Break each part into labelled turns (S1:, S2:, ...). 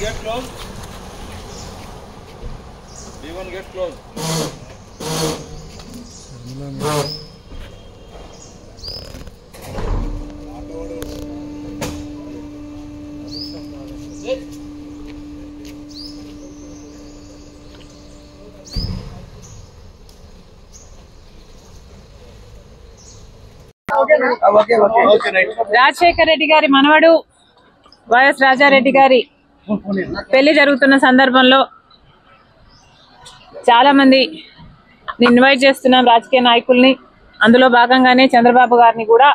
S1: get close. B1 get close.
S2: Rajasekhar Reddy గారి మనవడు YS Rajareddy గారి పెళ్లి జరుగుతున్న సందర్భంలో చాలా మంది ఇన్వైట్ చేస్తున్నాం రాజకీయ నాయకుల్ని. అందులో భాగంగానే చంద్రబాబు గారిని కూడా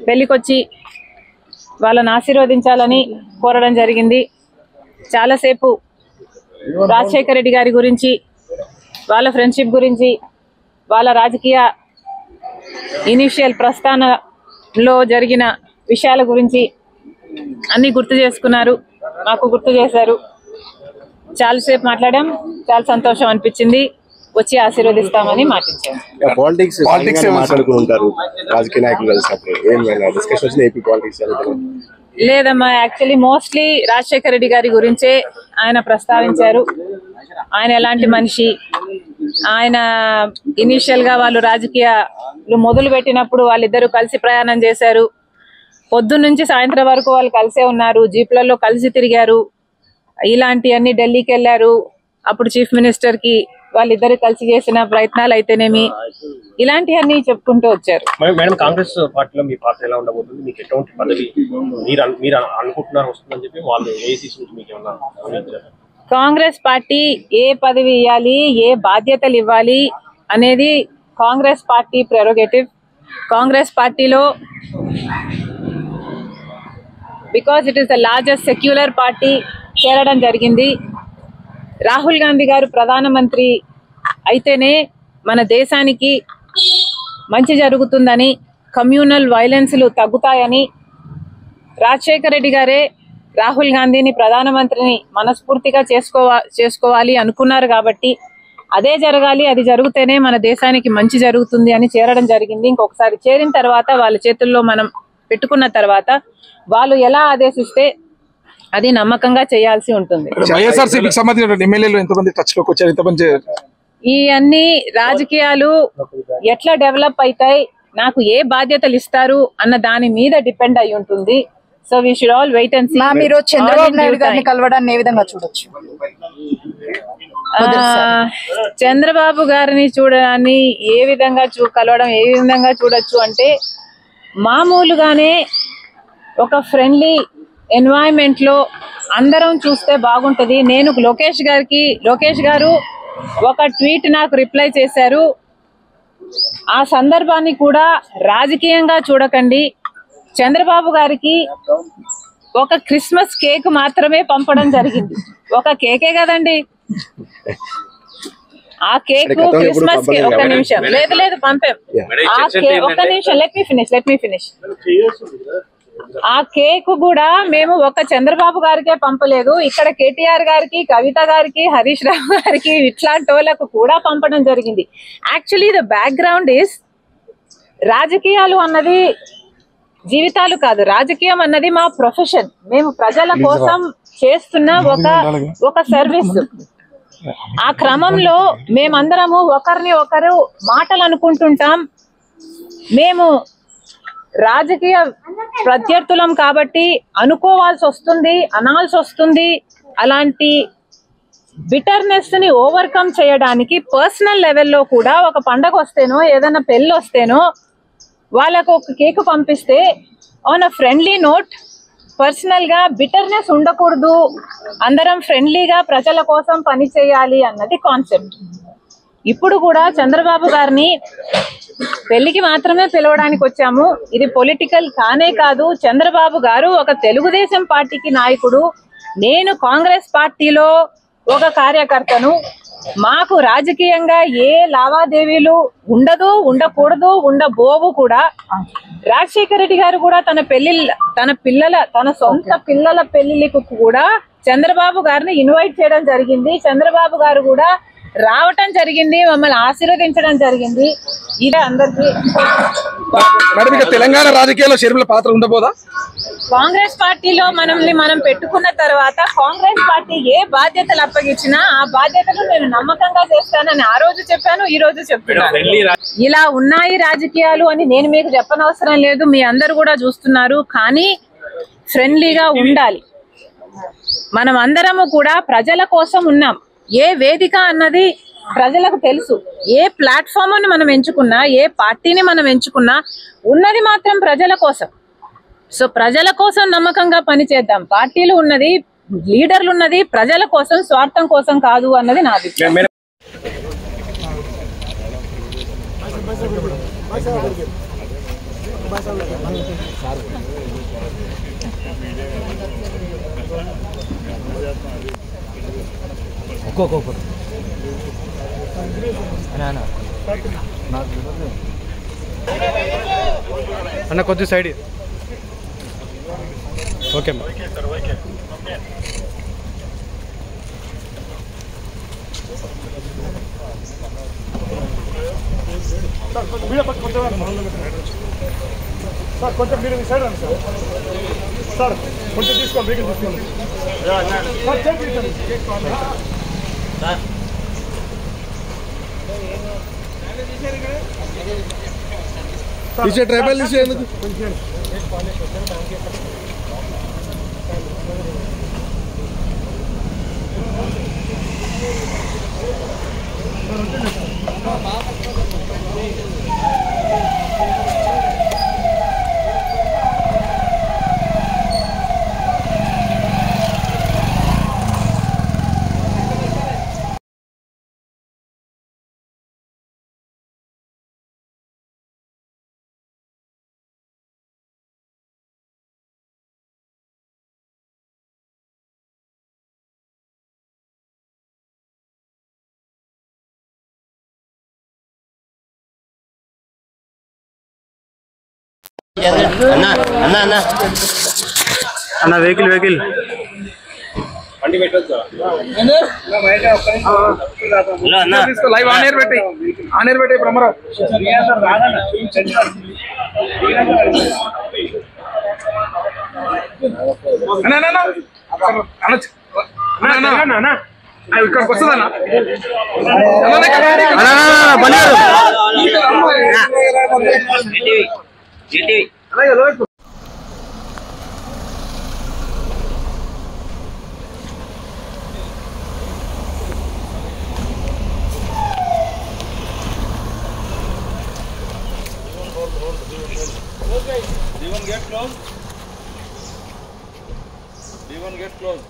S2: పెళ్లికొచ్చి వాళ్ళని ఆశీర్వదించాలని కోరడం జరిగింది. చాలాసేపు రాజశేఖర్ రెడ్డి గారి గురించి, వాళ్ళ ఫ్రెండ్షిప్ గురించి, వాళ్ళ రాజకీయ ఇనిషియల్ ప్రస్థానంలో జరిగిన విషయాల గురించి అన్ని గుర్తు చేసుకున్నారు, మాకు గుర్తు చేశారు. చాలాసేపు మాట్లాడాం, చాలా సంతోషం అనిపించింది. వచ్చి ఆశీర్వదిస్తామని మాటించారు. లేదమ్మా, యాక్చువల్లీ మోస్ట్లీ రాజశేఖర్ రెడ్డి గారి గురించే ఆయన ప్రస్తావించారు. ఆయన ఎలాంటి మనిషి, ఆయన ఇనిషియల్ గా వాళ్ళు రాజకీయాలు మొదలు పెట్టినప్పుడు వాళ్ళిద్దరూ కలిసి ప్రయాణం చేశారు. పొద్దున్న నుంచి సాయంత్రం వరకు వాళ్ళు కలిసే ఉన్నారు, జీప్లలో కలిసి తిరిగారు. ఇలాంటివన్నీ ఢిల్లీకి వెళ్ళారు, అప్పుడు చీఫ్ మినిస్టర్ కి వాళ్ళిద్దరు కలిసి చేసిన ప్రయత్నాలు అయితేనేమి, ఇలాంటివన్నీ చెప్పుకుంటూ వచ్చారు.
S3: మేడం, కాంగ్రెస్ పార్టీలో మీ పాత్ర ఎలా ఉండబోతుంది? మీకు ఎటువంటి పదవి మీరు అనుకుంటున్నారు వస్తుందని చెప్పి వాళ్ళు ఏఐసీసీ నుంచి మీకు ఏమన్నా?
S2: కాంగ్రెస్ పార్టీ ఏ పదవి ఇవ్వాలి, ఏ బాధ్యతలు ఇవ్వాలి అనేది కాంగ్రెస్ పార్టీ ప్రెరోగేటివ్. కాంగ్రెస్ పార్టీలో because it is the largest secular party చేరడం జరిగింది. రాహుల్ గాంధీ గారు ప్రధానమంత్రి అయితేనే మన దేశానికి మంచి జరుగుతుందని, కమ్యూనల్ వైలెన్స్లు తగ్గుతాయని రాజశేఖర్ రెడ్డి గారే రాహుల్ గాంధీని ప్రధానమంత్రిని మనస్ఫూర్తిగా చేసుకోవాలి అనుకున్నారు. కాబట్టి అదే జరగాలి, అది జరిగితేనే మన దేశానికి మంచి జరుగుతుంది అని చేరడం జరిగింది. ఇంకొకసారి చేరిన తర్వాత వాళ్ళ చేతుల్లో మనం పెట్టుకున్న తర్వాత వాళ్ళు ఎలా ఆదేశిస్తే అది నమ్మకంగా చేయాల్సి ఉంటుంది. ఈ అన్ని రాజకీయాలు ఎట్లా డెవలప్ అవుతాయి, నాకు ఏ బాధ్యతలు ఇస్తారు అన్న దాని మీద డిపెండ్ అయి ఉంటుంది. So we should all wait and see.
S4: మీరు చంద్రబాబు నాయుడు గారిని కలవడాన్ని ఏ విధంగా చూడొచ్చు?
S2: చంద్రబాబు గారిని చూడడాన్ని ఏ విధంగా కలవడం ఏ విధంగా చూడొచ్చు అంటే, మామూలుగానే ఒక ఫ్రెండ్లీ ఎన్వైరన్మెంట్ లో అందరం చూస్తే బాగుంటది. నేను లోకేష్ గారు ఒక ట్వీట్ నాకు రిప్లై చేశారు. ఆ సందర్భాన్ని కూడా రాజకీయంగా చూడకండి, చంద్రబాబు గారికి ఒక క్రిస్మస్ కేక్ మాత్రమే పంపడం జరిగింది. ఒక కేకే కదండి ఆ కేక్, క్రిస్మస్ కేక్. ఒక నిమిషం, లేదు పంపాం. ఆ కేక్, ఒక నిమిషం, లెట్ మీ ఫినిష్. ఆ కేక్ కూడా మేము ఒక చంద్రబాబు గారికే పంపలేదు, ఇక్కడ కేటీఆర్ గారికి, కవిత గారికి, హరీష్ రావు గారికి, ఇట్లాంటి వాళ్ళకు కూడా పంపడం జరిగింది. యాక్చువల్లీ ద బ్యాక్గ్రౌండ్ ఈస్, రాజకీయాలు అన్నది జీవితాలు కాదు, రాజకీయం అన్నది మా ప్రొఫెషన్. మేము ప్రజల కోసం చేస్తున్న ఒక సర్వీస్. ఆ క్రమంలో మేమందరము ఒకరిని ఒకరు మాటలు అనుకుంటుంటాం. మేము రాజకీయ ప్రత్యర్థులం కాబట్టి అనుకోవాల్సి వస్తుంది, అనాల్సి వస్తుంది. అలాంటి బిటర్నెస్ ని ఓవర్కమ్ చేయడానికి పర్సనల్ లెవెల్లో కూడా ఒక పండగ వస్తేనో, ఏదైనా పెళ్ళి వస్తేనో వాళ్ళకు ఒక కేక్ పంపిస్తే on a friendly note, personal గా బిటర్నెస్ ఉండకూడదు, అందరం ఫ్రెండ్లీగా ప్రజల కోసం పని చేయాలి అన్నది కాన్సెప్ట్. ఇప్పుడు కూడా చంద్రబాబు గారిని పెళ్లికి మాత్రమే పిలవడానికి వచ్చాము, ఇది పొలిటికల్ కానే కాదు. చంద్రబాబు గారు ఒక తెలుగుదేశం పార్టీకి నాయకుడు, నేను కాంగ్రెస్ పార్టీలో ఒక కార్యకర్తను. మాకు రాజకీయంగా ఏ లావాదేవీలు ఉండదు, ఉండకూడదు, ఉండబోవు కూడా. రాజశేఖర రెడ్డి గారు కూడా తన సొంత పిల్లల పెళ్లికి కూడా చంద్రబాబు గారిని ఇన్వైట్ చేయడం జరిగింది. చంద్రబాబు గారు కూడా రావటం జరిగింది, మమ్మల్ని ఆశీర్వదించడం జరిగింది. ఇదే అందరికీ.
S5: తెలంగాణ రాజకీయాల్లో షర్మిల పాత్ర ఉండబోదా?
S2: కాంగ్రెస్ పార్టీలో మనం పెట్టుకున్న తర్వాత కాంగ్రెస్ పార్టీ ఏ బాధ్యతలు అప్పగించినా ఆ బాధ్యతలు నేను నమ్మకంగా చేస్తానని ఆ రోజు చెప్పాను, ఈ రోజు చెప్తున్నాను. ఇలా ఉన్నాయి రాజకీయాలు అని నేను మీకు చెప్పనవసరం లేదు, మీ అందరు కూడా చూస్తున్నారు. కానీ ఫ్రెండ్లీగా ఉండాలి. మనం అందరము కూడా ప్రజల కోసం ఉన్నాం. ఏ వేదిక అన్నది ప్రజలకు తెలుసు. ఏ ప్లాట్ఫామ్ మనం ఎంచుకున్నా, ఏ పార్టీని మనం ఎంచుకున్నా ఉన్నది మాత్రం ప్రజల కోసం. సో ప్రజల కోసం నమ్మకంగా పనిచేద్దాం. పార్టీలు ఉన్నది, లీడర్లు ఉన్నది ప్రజల కోసం, స్వార్థం కోసం కాదు అన్నది నా అభిప్రాయం.
S5: అన్న కొద్ది సైడ్ ఓకే
S6: సార్ కొంచెం మీరు సైడ్ రండి సార్ కొంచెం తీసుకోండి వెహికల్ తీసుకోండి
S5: पीछे ट्राइबल नीचे అన్న వెహికల్
S3: బండి పెట్టొచ్చు
S6: లైవ్ ఆనేర్ పెట్టి బ్రహ్మరావు ఇక్కడికి వస్తుందన్నా
S1: D1 get closed. D1 get closed.